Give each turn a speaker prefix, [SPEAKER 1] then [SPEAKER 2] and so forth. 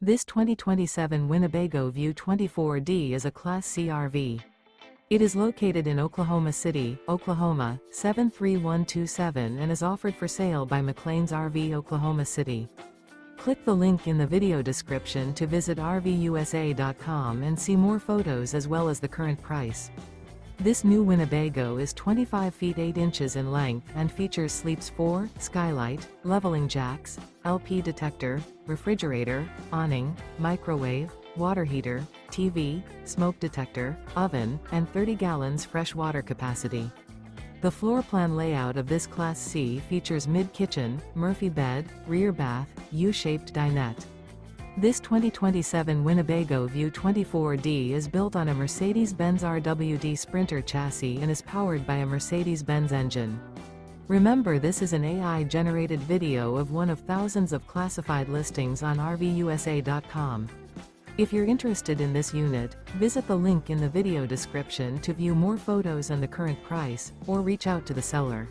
[SPEAKER 1] This 2027 Winnebago View 24D is a Class C RV. It is located in Oklahoma City, Oklahoma, 73127 and is offered for sale by McClain's RV Oklahoma City. Click the link in the video description to visit RVUSA.com and see more photos as well as the current price. This new Winnebago is 25 feet 8 inches in length and features sleeps 4, skylight, leveling jacks, LP detector, refrigerator, awning, microwave, water heater, TV, smoke detector, oven, and 30 gallons fresh water capacity. The floor plan layout of this Class C features mid-kitchen, Murphy bed, rear bath, U-shaped dinette. This 2027 Winnebago View 24D is built on a Mercedes-Benz RWD Sprinter chassis and is powered by a Mercedes-Benz engine. Remember, this is an AI-generated video of one of thousands of classified listings on RVUSA.com. If you're interested in this unit, visit the link in the video description to view more photos and the current price, or reach out to the seller.